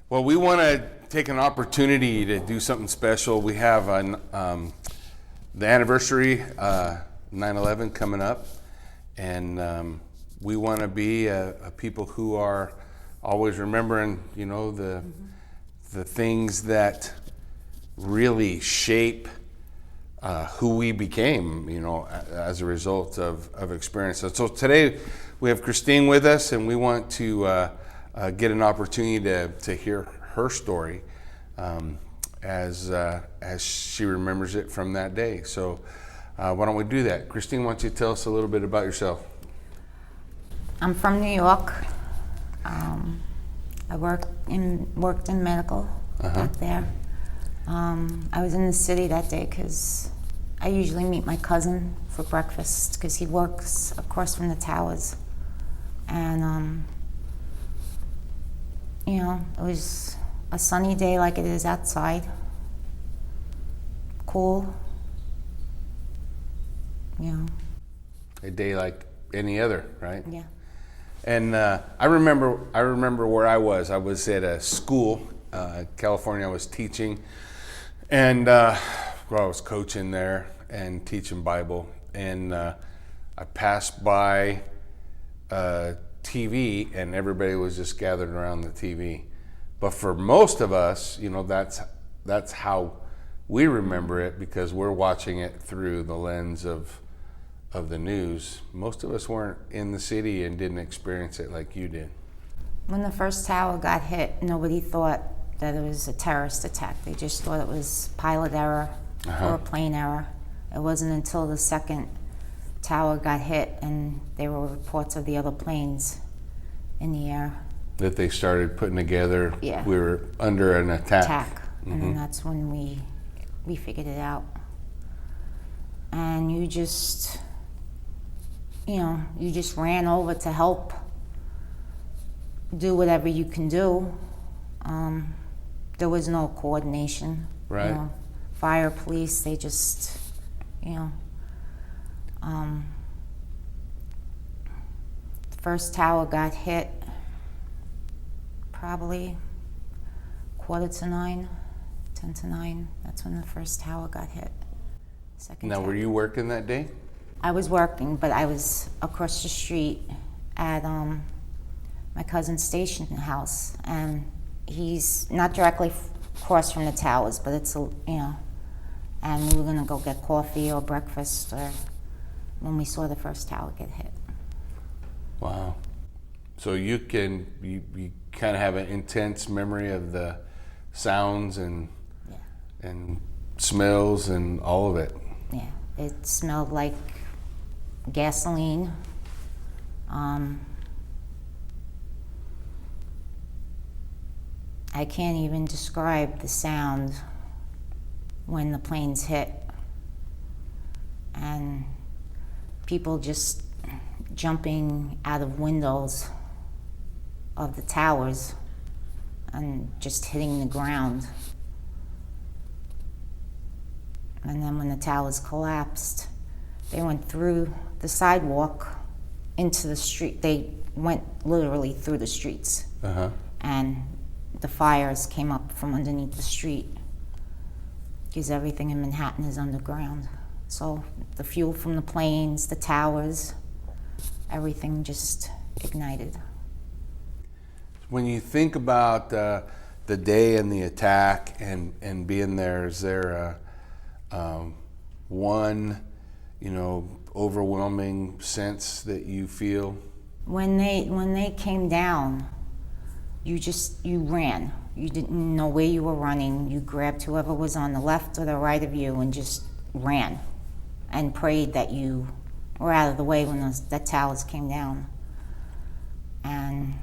Well, we want to take an opportunity to do something special. We have the anniversary, 9/11 coming up, and we want to be a people who are always remembering, the things that really shape who we became, as a result of experience. So today we have Christine with us, and we want to get an opportunity to hear her story as she remembers it from that day. So why don't we do that? Christine, why don't you tell us a little bit about yourself? I'm from New York. I worked in medical back there. I was in the city that day because I usually meet my cousin for breakfast because he works across from the towers. And, it was a sunny day like it is outside. Cool. A day like any other, right? Yeah. And I remember where I was. I was at a school, California. I was teaching, and I was coaching there and teaching Bible. And I passed by TV, and everybody was just gathered around the TV. But for most of us, that's how we remember it, because we're watching it through the lens of the news. Most of us weren't in the city and didn't experience it like you did. When the first tower got hit, nobody thought that it was a terrorist attack. They just thought it was pilot error or a plane error. It wasn't until the second tower got hit and there were reports of the other planes in the air That they started putting together, Yeah. we were under an attack. And then that's when we figured it out. And you just ran over to help do whatever you can do. There was no coordination. Right. Fire, police, they just, the first tower got hit probably 8:45, 8:50. That's when the first tower got hit. Second Now, tower. were you working that day? I was working, but I was across the street at my cousin's station house, and he's not directly across from the towers, but it's and we were gonna go get coffee or breakfast when we saw the first tower get hit. Wow. So you kind of have an intense memory of the sounds and smells and all of it. Yeah, it smelled like gasoline. I can't even describe the sound when the planes hit, and people just jumping out of windows of the towers and just hitting the ground. And then when the towers collapsed, they went through the sidewalk into the street. They went literally through the streets. And the fires came up from underneath the street, because everything in Manhattan is underground. So the fuel from the planes, the towers, everything just ignited. When you think about the day and the attack and being there, is there one, overwhelming sense that you feel? When they came down, you ran. You didn't know where you were running. You grabbed whoever was on the left or the right of you and just ran and prayed that you were out of the way when the towers came down. And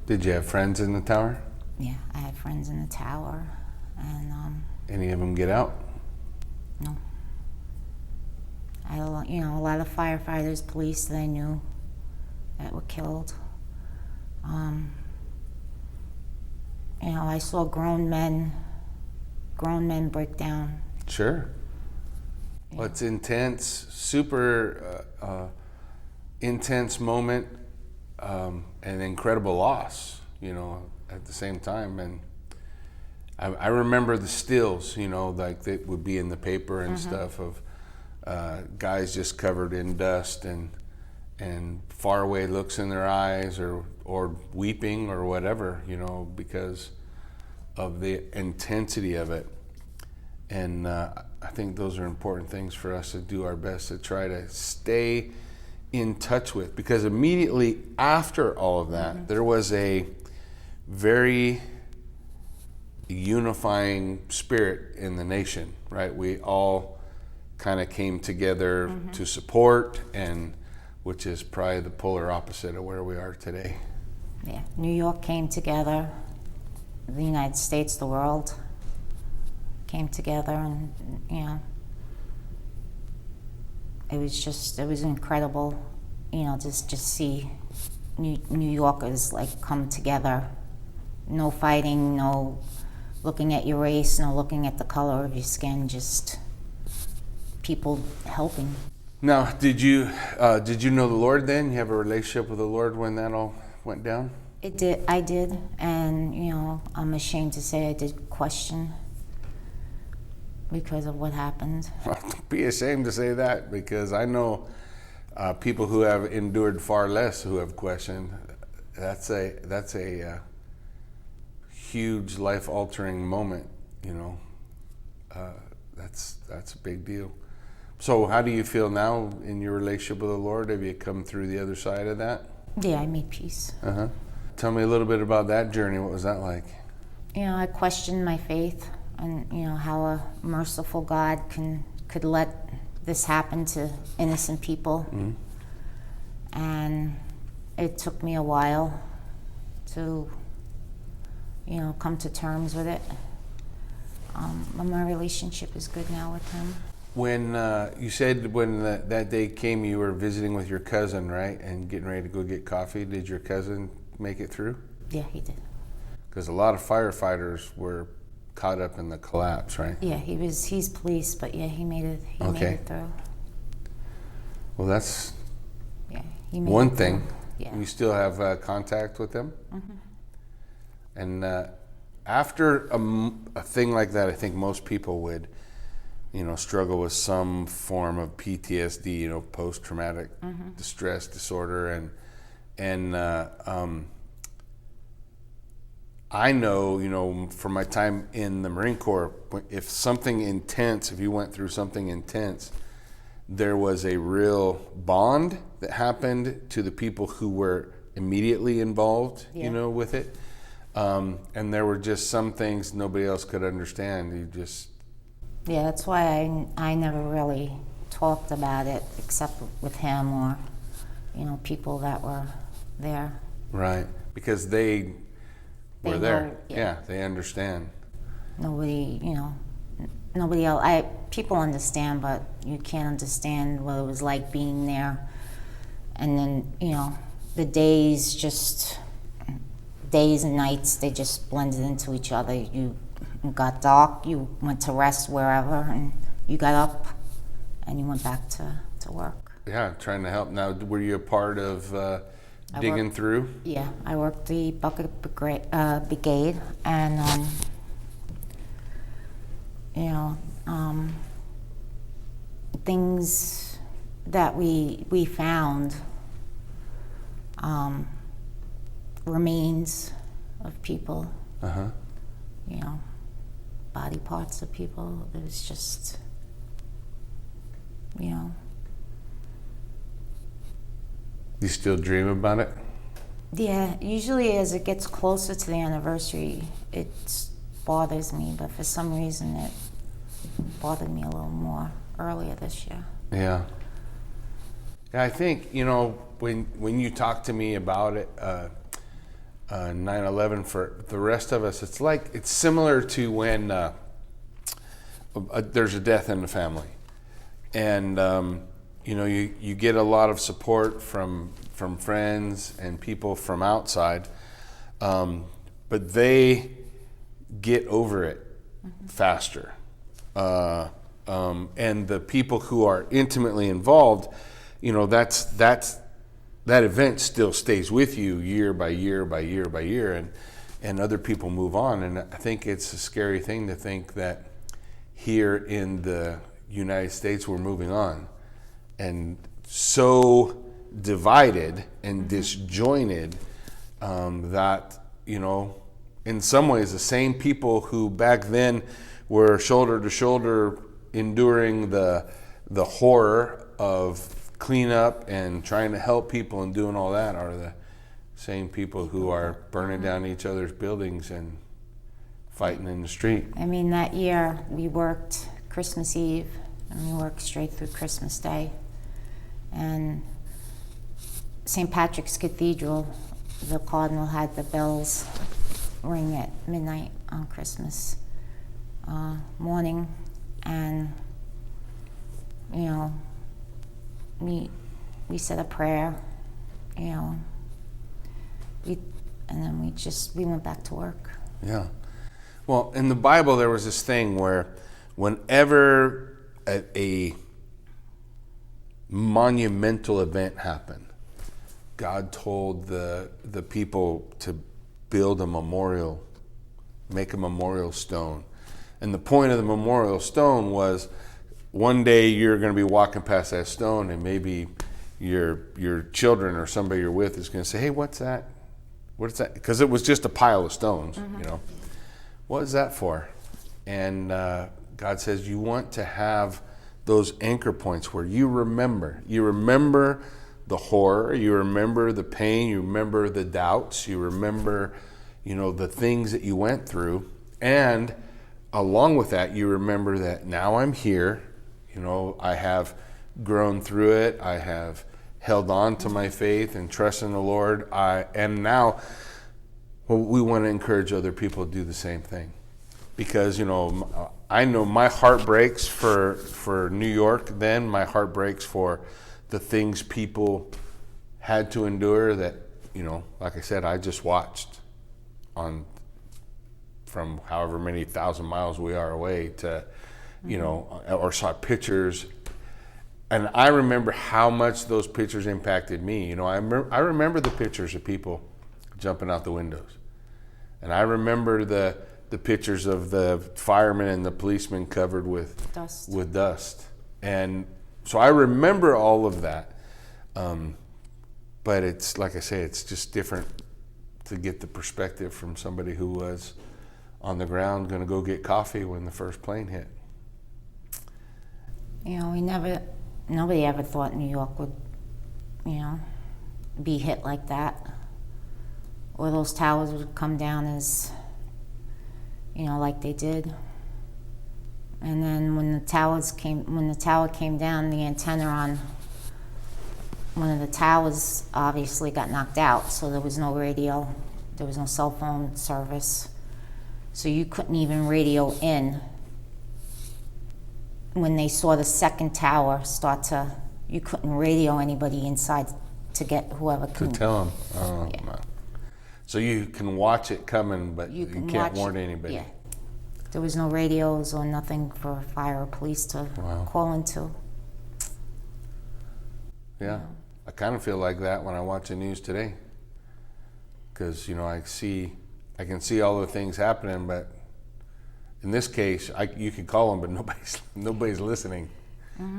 Did you have friends in the tower? yeah, I had friends in the tower, and Any of them get out? no. I had a lot of firefighters, police that I knew that were killed. I saw grown men break down. Sure. Well, it's intense, super intense moment, and incredible loss. at the same time. And I remember the stills, you know, like that would be in the paper and stuff of guys just covered in dust and faraway looks in their eyes, or weeping or whatever, you know, because of the intensity of it. And I think those are important things for us to do our best to try to stay in touch with, because immediately after all of that, there was a very unifying spirit in the nation, right? We all kind of came together to support, and which is probably the polar opposite of where we are today. Yeah, New York came together, the United States, the world came together, and you know, it was incredible, you know, just see New Yorkers like come together. No fighting, no looking at your race, no looking at the color of your skin, just people helping. Now, did you know the Lord then? You have a relationship with the Lord when that all went down? I did, and you know, I'm ashamed to say I did question because of what happened. Well, don't be ashamed to say that, because I know people who have endured far less who have questioned. That's a huge life-altering moment, you know. That's a big deal. So how do you feel now in your relationship with the Lord? Have you come through the other side of that? Yeah, I made peace. Tell me a little bit about that journey. What was that like? You know, I questioned my faith, and you know how a merciful God could let this happen to innocent people. And it took me a while to, you know, come to terms with it. But my relationship is good now with him. When you said when that day came, you were visiting with your cousin, right? And getting ready to go get coffee. Did your cousin make it through? Yeah, he did. Because a lot of firefighters were caught up in the collapse, right? Yeah, he's police, but yeah, he made it. He made it through. Well, that's He made one it thing. through. Yeah. You still have contact with them? And after a thing like that, I think most people would, you know, struggle with some form of PTSD, you know, post-traumatic stress disorder, and I know, you know, from my time in the Marine Corps, if you went through something intense, there was a real bond that happened to the people who were immediately involved, you know, with it. And there were just some things nobody else could understand. Yeah, that's why I never really talked about it except with him or, you know, people that were there. Right, because they were there. Know, yeah, they understand. Nobody, you know, nobody else. People understand, but you can't understand what it was like being there. And then, you know, the days and nights, they just blended into each other. You got dark, you went to rest wherever, and you got up and you went back to work. Yeah, trying to help. Now, were you a part of digging through? Yeah, I worked the bucket brigade, and you know, things that we found, remains of people, you know, body parts of people. It was just, you know. You still dream about it? Yeah, usually as it gets closer to the anniversary, it bothers me, but for some reason it bothered me a little more earlier this year. Yeah. Yeah, I think, you know, when you talk to me about it, 9/11, for the rest of us, it's similar to when there's a death in the family. And, you know, you get a lot of support from friends and people from outside, but they get over it faster. And the people who are intimately involved, you know, that event still stays with you year by year by year by year, and other people move on. And I think it's a scary thing to think that here in the United States we're moving on, and so divided and disjointed that, you know, in some ways the same people who back then were shoulder to shoulder enduring the horror of cleanup and trying to help people and doing all that are the same people who are burning down each other's buildings and fighting in the street. I mean, that year we worked Christmas Eve and we worked straight through Christmas Day. And St. Patrick's Cathedral, the Cardinal had the bells ring at midnight on Christmas morning, and you know, we said a prayer, you know, and then we went back to work. Yeah. Well, in the Bible there was this thing where whenever a monumental event happened, God told the people to build a memorial, make a memorial stone. And the point of the memorial stone was one day you're going to be walking past that stone and maybe your children or somebody you're with is going to say, hey, what's that? What is that? Because it was just a pile of stones, you know. What is that for? And God says you want to have those anchor points where you remember the horror, you remember the pain, you remember the doubts, you remember, you know, the things that you went through, and along with that, you remember that now I'm here, you know, I have grown through it, I have held on to my faith and trust in the Lord, and now we want to encourage other people to do the same thing. Because, you know, I know my heart breaks for New York then, my heart breaks for the things people had to endure that, you know, like I said, I just watched from however many thousand miles we are away to, you know, or saw pictures. And I remember how much those pictures impacted me. You know, I remember the pictures of people jumping out the windows. And I remember the pictures of the firemen and the policemen covered with dust. And so I remember all of that. But it's, like I say, it's just different to get the perspective from somebody who was on the ground going to go get coffee when the first plane hit. You know, nobody ever thought New York would, you know, be hit like that. Or those towers would come down as, you know, like they did. And then when the tower came down, the antenna on one of the towers obviously got knocked out, so there was no radio, there was no cell phone service. So you couldn't even radio in. When they saw the second tower you couldn't radio anybody inside to get whoever to tell them. Oh, yeah. No. So you can watch it coming, but you can't warn anybody. Yeah. There was no radios or nothing for fire or police to call into. Yeah. I kind of feel like that when I watch the news today. Because, you know, I can see all the things happening, but in this case, you could call them, but nobody's listening.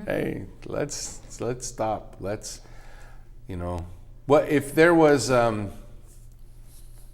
Hey, let's stop. Let's, you know, what if there was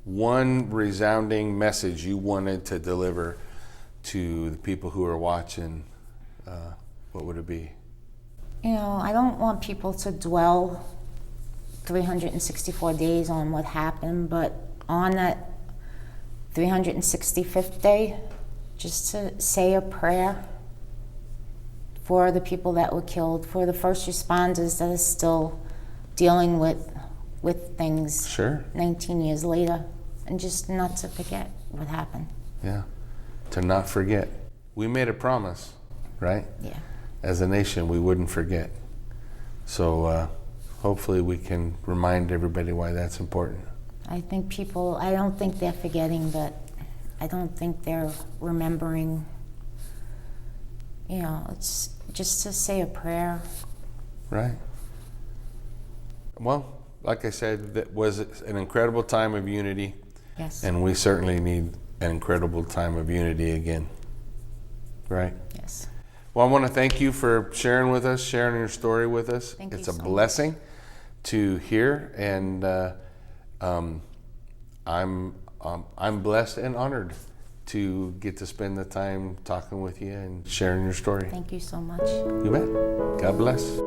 one resounding message you wanted to deliver to the people who are watching, what would it be? You know, I don't want people to dwell 364 days on what happened, but on that 365th day, just to say a prayer for the people that were killed, for the first responders that are still dealing with things Sure. 19 years later, and just not to forget what happened. Yeah, to not forget. We made a promise, right? Yeah. As a nation, we wouldn't forget. So hopefully we can remind everybody why that's important. I don't think they're forgetting, but I don't think they're remembering. You know, it's just to say a prayer. Right. Well, like I said, that was an incredible time of unity. Yes. And we certainly need an incredible time of unity again. Right? Yes. Well, I want to thank you for sharing with us, sharing your story with us. Thank It's you a so blessing to hear, and I'm blessed and honored to get to spend the time talking with you and sharing your story. Thank you so much. You bet. God bless.